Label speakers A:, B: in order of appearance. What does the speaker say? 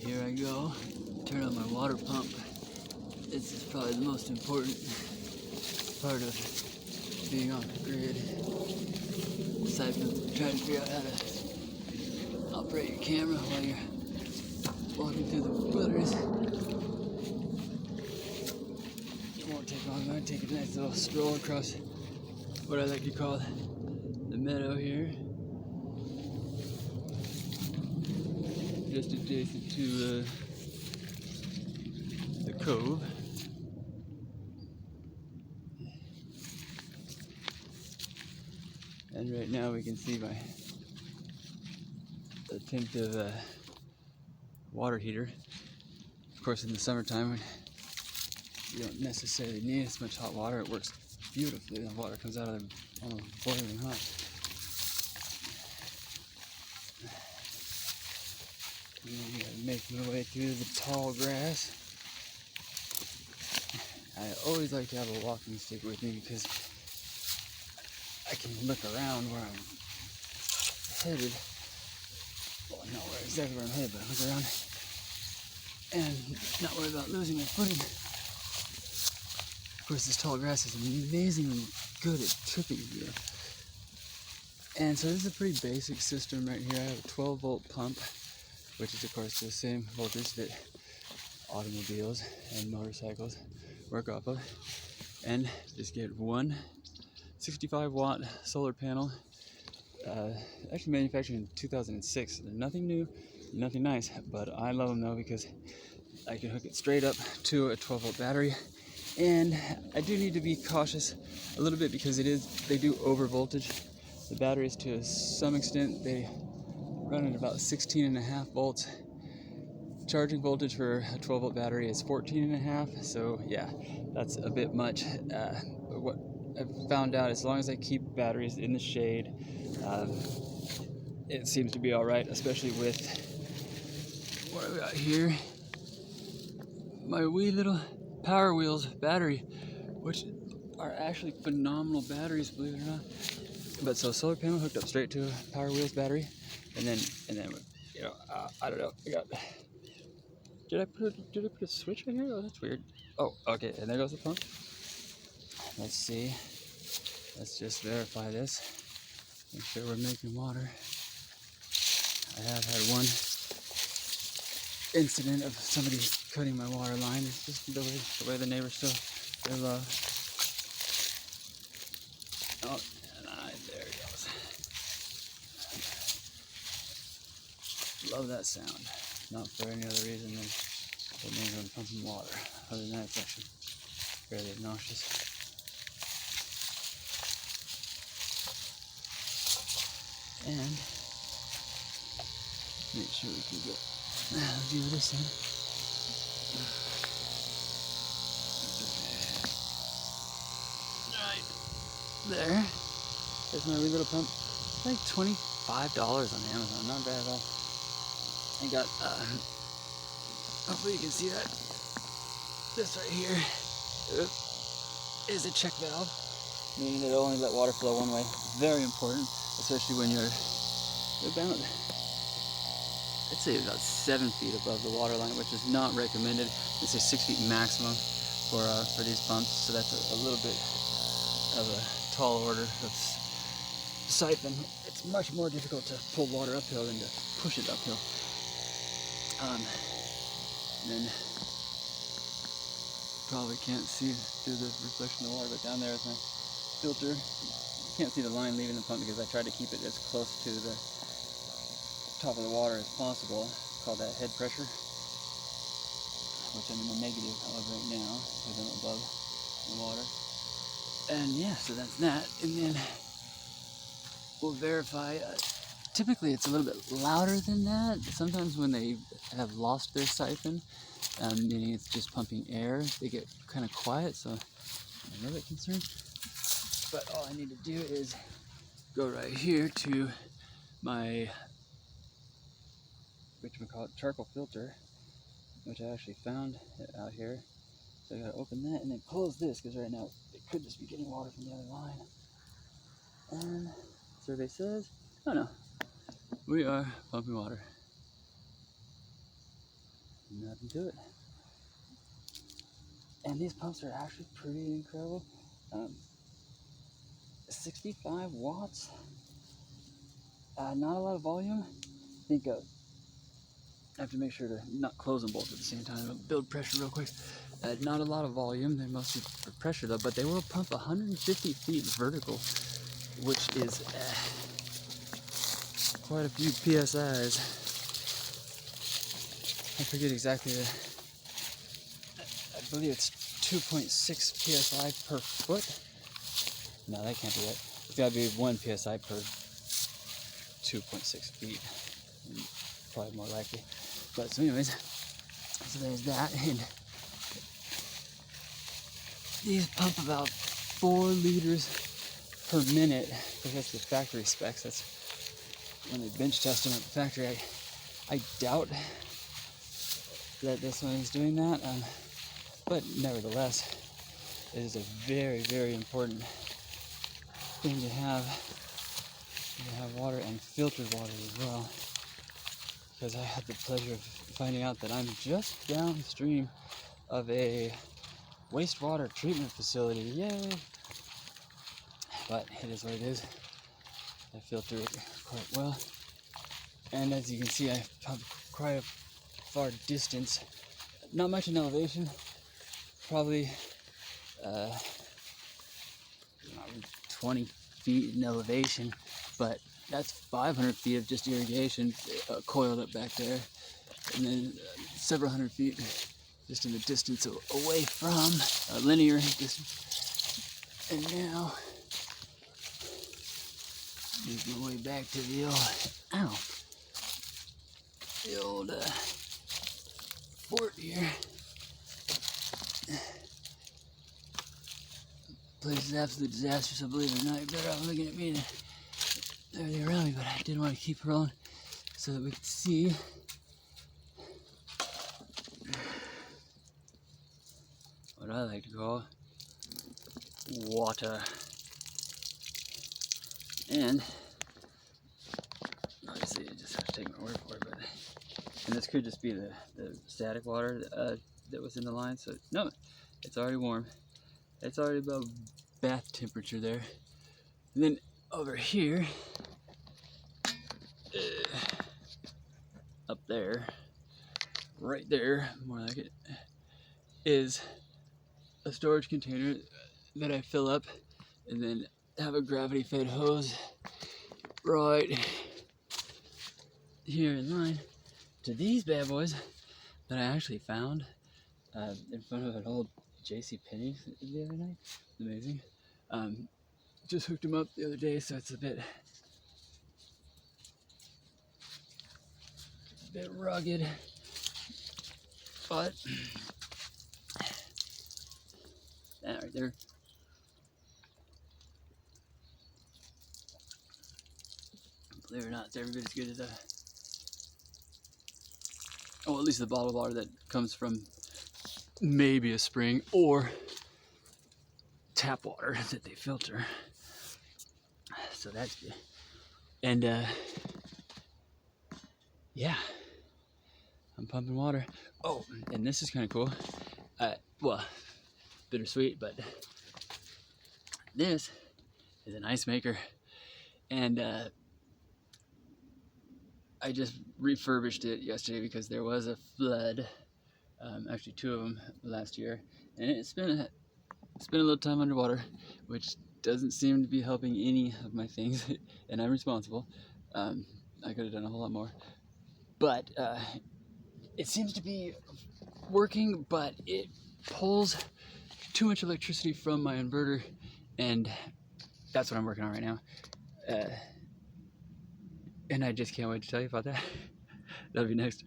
A: Here I go, turn on my water pump. This is probably the most important part of being off the grid. Aside from trying to figure out how to operate your camera while you're walking through the wilderness. It won't take long. I'm going to take a nice little stroll across what I like to call the meadow here. Just adjacent to the cove. And right now we can see my attentive water heater. Of course, in the summertime, you don't necessarily need as much hot water. It works beautifully. The water comes out of them almost boiling hot. And then we gotta make my way through the tall grass. I always like to have a walking stick with me because I can look around where I'm headed. Well, not where exactly where I'm headed, but look around and not worry about losing my footing. Of course, this tall grass is amazingly good at tripping you. And so this is a pretty basic system right here. I have a 12-volt pump, which is of course the same voltage that automobiles and motorcycles work off of. And just get one 65-watt solar panel, actually manufactured in 2006. They're nothing new, nothing nice, but I love them though because I can hook it straight up to a 12-volt battery. And I do need to be cautious a little bit because they do over voltage the batteries to some extent. They run at about 16.5 volts. Charging voltage for a 12-volt battery is 14.5, so yeah, that's a bit much. What I've found out, as long as I keep batteries in the shade, it seems to be all right, especially with what I've got here. My wee little Power Wheels battery, which are actually phenomenal batteries, believe it or not. But so solar panel hooked up straight to a Power Wheels battery, and then you know, I don't know. Did I put a switch right here? Oh, that's weird. Oh, okay, and there goes the pump. Let's see. Let's just verify this. Make sure we're making water. I have had one incident of somebody cutting my water line. It's just the way the neighbors show their love. Oh, there it goes. Love that sound. Not for any other reason than it means I'm pumping water. Other than that, it's actually fairly obnoxious. And make sure we can get a view of this end. Right there. There's my wee little pump. It's like $25 on Amazon. Not bad at all. I got, hopefully you can see that. This right here is a check valve, meaning it'll only let water flow one way. Very important, especially when you're about, I'd say about 7 feet above the water line, which is not recommended. They say 6 feet maximum for these pumps, so that's a little bit of a tall order of siphon. It's much more difficult to pull water uphill than to push it uphill. And then probably can't see through the reflection of the water, but down there is my filter. You can't see the line leaving the pump because I tried to keep it as close to the top of the water as possible. Call that head pressure, which I'm in the negative of right now because I'm above the water. And yeah, so that's that. And then we'll verify. Typically it's a little bit louder than that. Sometimes when they have lost their siphon, meaning it's just pumping air, they get kind of quiet, so I'm a little bit concerned. But all I need to do is go right here to my charcoal filter, which I actually found out here. So I gotta open that and then close this, because right now it could just be getting water from the other line. And survey says, oh no, we are pumping water. Nothing to it. And these pumps are actually pretty incredible. 65 watts. Not a lot of volume. I think I have to make sure to not close them both at the same time. I'll build pressure real quick. Not a lot of volume. They're mostly for pressure though, but they will pump 150 feet vertical, which is quite a few PSIs. I forget exactly I believe it's 2.6 PSI per foot. No, that can't be right. It's gotta be 1 PSI per 2.6 feet. Probably more likely. But so anyways, so there's that. And these pump about 4 liters per minute, because that's the factory specs. That's when they bench test them at the factory. I doubt that this one is doing that, but nevertheless, it is a very, very important thing to have water, and filtered water as well, because I had the pleasure of finding out that I'm just downstream of a wastewater treatment facility. Yay! But it is what it is. I filter it quite well, and as you can see, I pumped quite a far distance. Not much in elevation, probably 20 feet in elevation, but that's 500 feet of just irrigation coiled up back there, and then several hundred feet just in the distance away from linear distance. And now make my way back to the old fort here. Place is absolute disaster, so believe it or not, you're better off looking at me than everything around me, but I did want to keep rolling so that we could see what I like to call water. And obviously you just have to take my word for it, but and this could just be the static water that was in the line. So no, it's already warm. It's already about bath temperature there. And then over here, up there, right there, more like it, is a storage container that I fill up and then have a gravity fed hose right here in line to these bad boys that I actually found in front of an old JCPenney the other night. Amazing. Just hooked them up the other day, so it's a bit rugged, but that right there. Believe it or not, it's every bit as good as at least the bottled water that comes from maybe a spring or tap water that they filter. So that's good. And yeah, I'm pumping water. Oh, and this is kind of cool. Well, bittersweet, but this is an ice maker, and I just refurbished it yesterday because there was a flood, actually 2 of them last year, and it spent a little time underwater, which doesn't seem to be helping any of my things, and I'm responsible. I could have done a whole lot more, but it seems to be working, but it pulls too much electricity from my inverter, and that's what I'm working on right now. And I just can't wait to tell you about that. That'll be next.